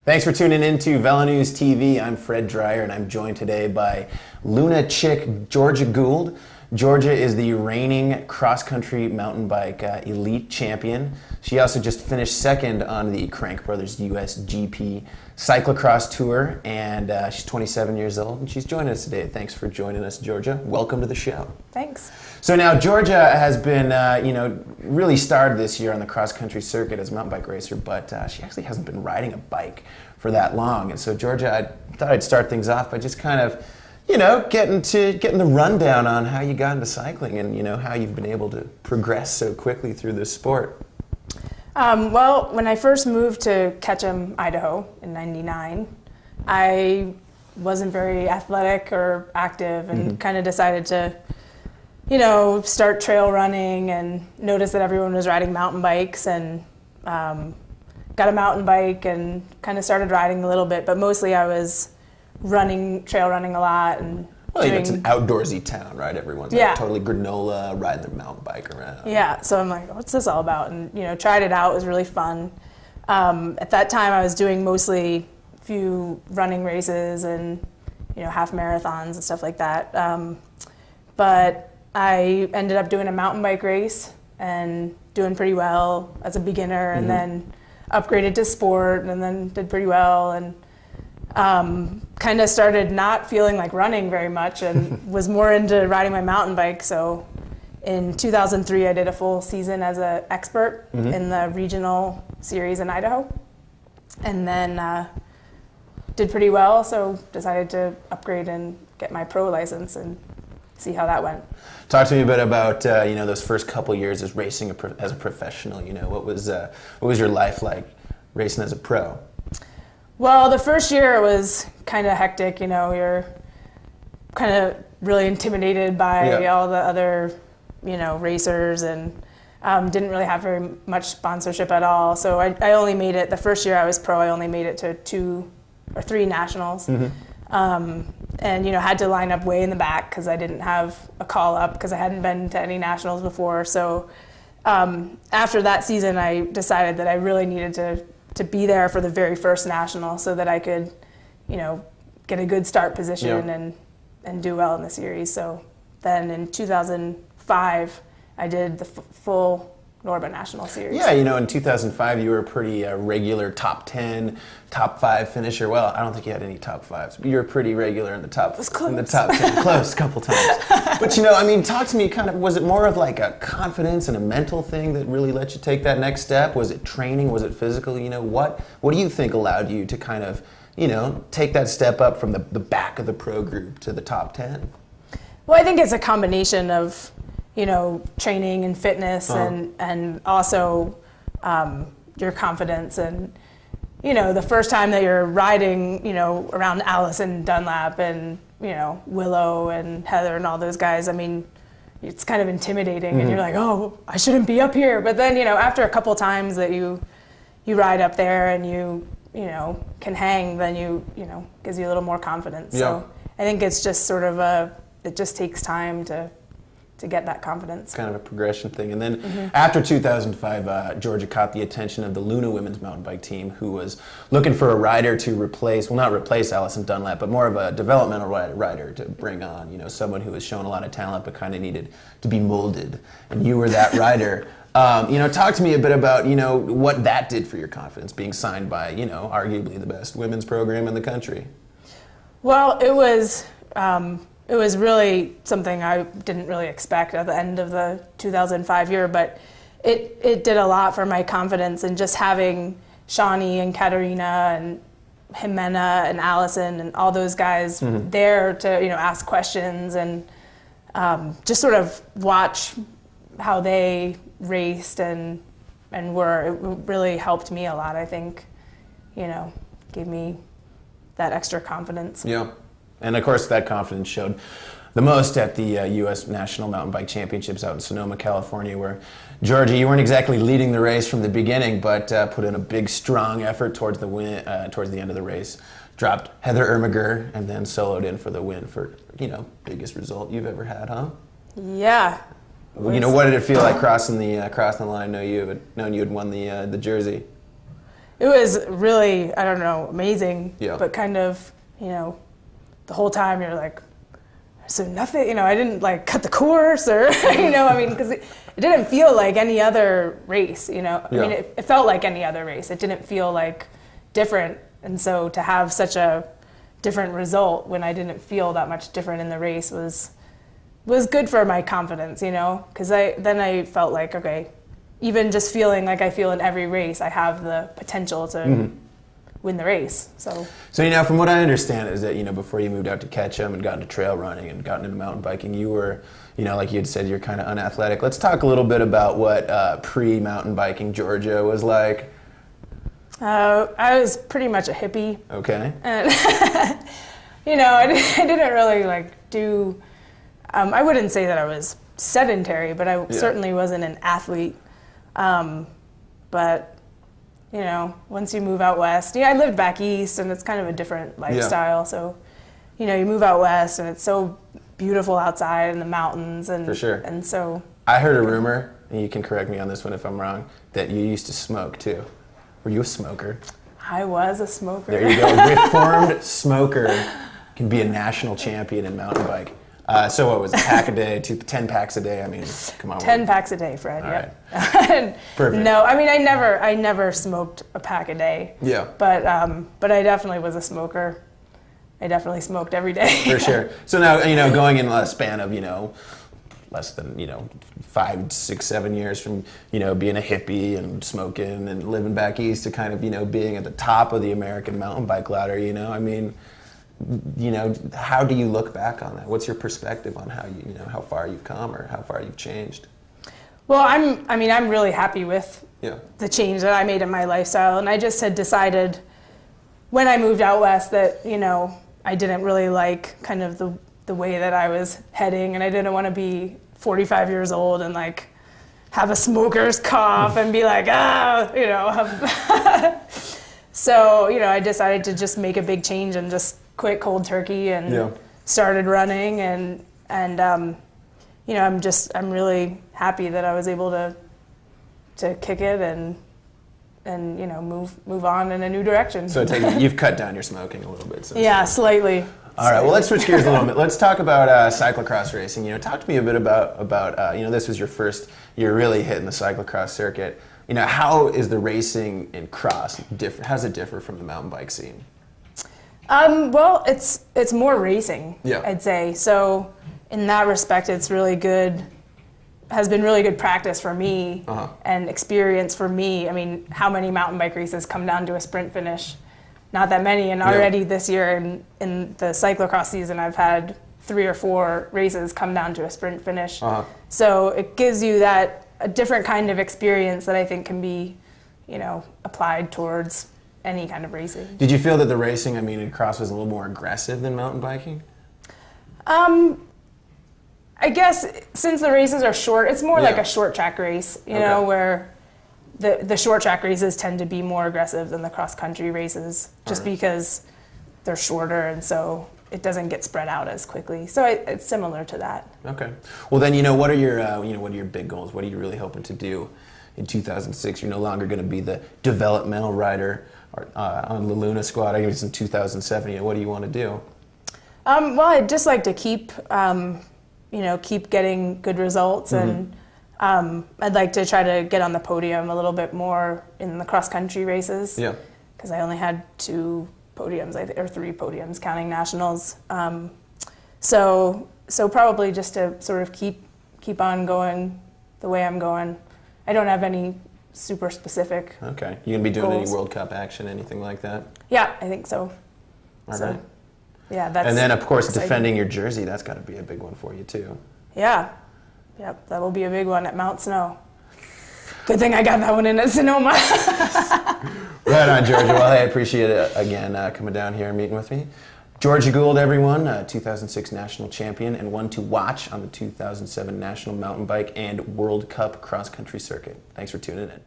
Thanks for tuning in to VeloNews TV. I'm Fred Dreyer, and I'm joined today by Luna chick Georgia Gould. Georgia is the reigning cross-country mountain bike elite champion. She also just finished second on the Crank Brothers USGP Cyclo-cross tour, and she's 27 years old, and she's joining us today. Thanks for joining us, Georgia. Welcome to the show. Thanks. So now Georgia has been, really started this year on the cross-country circuit as a mountain bike racer, but she actually hasn't been riding a bike for that long. And so Georgia, I thought I'd start things off by just kind of, getting the rundown on how you got into cycling and, how you've been able to progress so quickly through this sport. Well, when I first moved to Ketchum, Idaho in '99, I wasn't very athletic or active and kind of decided to, start trail running and noticed that everyone was riding mountain bikes and got a mountain bike and kind of started riding a little bit, but mostly I was trail running a lot. And it's an outdoorsy town, right? Everyone's like totally granola, riding their mountain bike around. Yeah, so I'm like, what's this all about? And, tried it out. It was really fun. At that time, I was doing mostly a few running races and, half marathons and stuff like that. But I ended up doing a mountain bike race and doing pretty well as a beginner, and then upgraded to sport and then did pretty well, and kind of started not feeling like running very much and was more into riding my mountain bike. So in 2003, I did a full season as an expert in the regional series in Idaho, and then did pretty well, so decided to upgrade and get my pro license and see how that went. Talk to me a bit about those first couple years as racing as a professional. What was your life like racing as a pro? Well, the first year was kind of hectic. You're kind of really intimidated by all the other racers, and didn't really have very much sponsorship at all. So I only made it, the first year I was pro, I only made it to 2 or 3 nationals. And had to line up way in the back because I didn't have a call up because I hadn't been to any nationals before. So after that season, I decided that I really needed to be there for the very first national so that I could, get a good start position and do well in the series. So then in 2005, I did the full Norba National Series. Yeah, in 2005 you were a pretty regular top 10, top 5 finisher. Well, I don't think you had any top 5s, but you were pretty regular in the top 10, close a couple times. But talk to me, kind of, was it more of like a confidence and a mental thing that really let you take that next step? Was it training? Was it physical? What do you think allowed you to kind of, take that step up from the back of the pro group to the top 10? Well, I think it's a combination of training and fitness and also your confidence. And, the first time that you're riding, around Allison Dunlap and, Willow and Heather and all those guys, it's kind of intimidating and you're like, oh, I shouldn't be up here. But then, after a couple times that you ride up there and you can hang, then gives you a little more confidence. Yeah. So I think it's just sort of it just takes time to get that confidence. Kind of a progression thing. And then after 2005, Georgia caught the attention of the Luna women's mountain bike team, who was looking for a rider to replace, well, not replace Allison Dunlap, but more of a developmental rider to bring on, someone who has shown a lot of talent but kind of needed to be molded. And you were that rider. Talk to me a bit about, what that did for your confidence, being signed by, arguably the best women's program in the country. Well, it was really something I didn't really expect at the end of the 2005 year, but it did a lot for my confidence, and just having Shawnee and Katerina and Jimena and Allison and all those guys there to ask questions and just sort of watch how they raced and were. It really helped me a lot, I think. Gave me that extra confidence. Yeah. And of course, that confidence showed the most at the U.S. National Mountain Bike Championships out in Sonoma, California, where, Georgia, you weren't exactly leading the race from the beginning, but put in a big, strong effort towards the end of the race. Dropped Heather Ermiger and then soloed in for the win for, biggest result you've ever had, huh? Yeah. What did it feel like crossing the line? Knowing you had won the jersey. it was really, I don't know, amazing. Yeah. But kind of, the whole time you're like, so nothing, I didn't like cut the course or, because it didn't feel like any other race, I mean, it felt like any other race. It didn't feel like different. And so to have such a different result when I didn't feel that much different in the race was good for my confidence, because then I felt like, okay, even just feeling like I feel in every race, I have the potential to win the race. So from what I understand is that before you moved out to Ketchum and got into trail running and got into mountain biking, you were like you had said, you're kind of unathletic. Let's talk a little bit about what pre-mountain biking Georgia was like. I was pretty much a hippie. Okay. And I didn't really like do. I wouldn't say that I was sedentary, but I certainly wasn't an athlete. But once you move out west, I lived back east, and it's kind of a different lifestyle. So, you move out west, and it's so beautiful outside in the mountains, and for sure. And so I heard a rumor, and you can correct me on this one if I'm wrong, that you used to smoke too. Were you a smoker? I was a smoker. There you go. Reformed smoker can be a national champion in mountain bike. So what was it, a pack a day, 10 packs a day? I mean, come on. 10 packs a day, Fred. All Yep. right. Perfect. No, I mean, I never smoked a pack a day. Yeah. But I definitely was a smoker. I definitely smoked every day. For sure. So now, going in a span of, less than 5, 6, 7 years from being a hippie and smoking and living back east to kind of being at the top of the American mountain bike ladder. I mean, how do you look back on that? What's your perspective on how how far you've come or how far you've changed? Well, I'm really happy with the change that I made in my lifestyle, and I just had decided when I moved out west that I didn't really like kind of the way that I was heading, and I didn't want to be 45 years old and like have a smoker's cough and be like, So, I decided to just make a big change and just quit cold turkey and started running, and I'm really happy that I was able to kick it and move on in a new direction. So you've cut down your smoking a little bit since then. Slightly. All right, well, let's switch gears a little bit. Let's talk about cyclocross racing. Talk to me a bit about this was your first year really hitting the cyclocross circuit. How is the racing in cross different? How does it differ from the mountain bike scene? Well, it's more racing, I'd say. So in that respect, it's really good. Has been really good practice for me and experience for me. I mean, how many mountain bike races come down to a sprint finish? Not that many, and already this year in the cyclocross season, I've had 3 or 4 races come down to a sprint finish. So it gives you a different kind of experience that I think can be, applied towards any kind of racing. Did you feel that the racing, in cross was a little more aggressive than mountain biking? I guess since the races are short, it's more like a short track race, where the short track races tend to be more aggressive than the cross country races, just because they're shorter, and so it doesn't get spread out as quickly. So it's similar to that. Okay. Well, then what are your big goals? What are you really hoping to do in 2006? You're no longer going to be the developmental rider on the Luna squad. I guess in 2007. What do you want to do? Well, I'd just like to keep getting good results, and I'd like to try to get on the podium a little bit more in the cross-country races. Yeah. Because I only had 2 podiums, or 3 podiums, counting nationals. So probably just to sort of keep on going the way I'm going. I don't have any super specific. Okay. You gonna be doing goals. any World Cup action, anything like that? Yeah, I think so. All right. Yeah, that's. And then, of course, exciting. defending your jersey, that's got to be a big one for you, too. Yeah. Yep, that will be a big one at Mount Snow. Good thing I got that one in at Sonoma. Right on, Georgia. Well, hey, I appreciate it again coming down here and meeting with me. Georgia Gould, everyone, 2006 national champion and one to watch on the 2007 National Mountain Bike and World Cup cross-country circuit. Thanks for tuning in.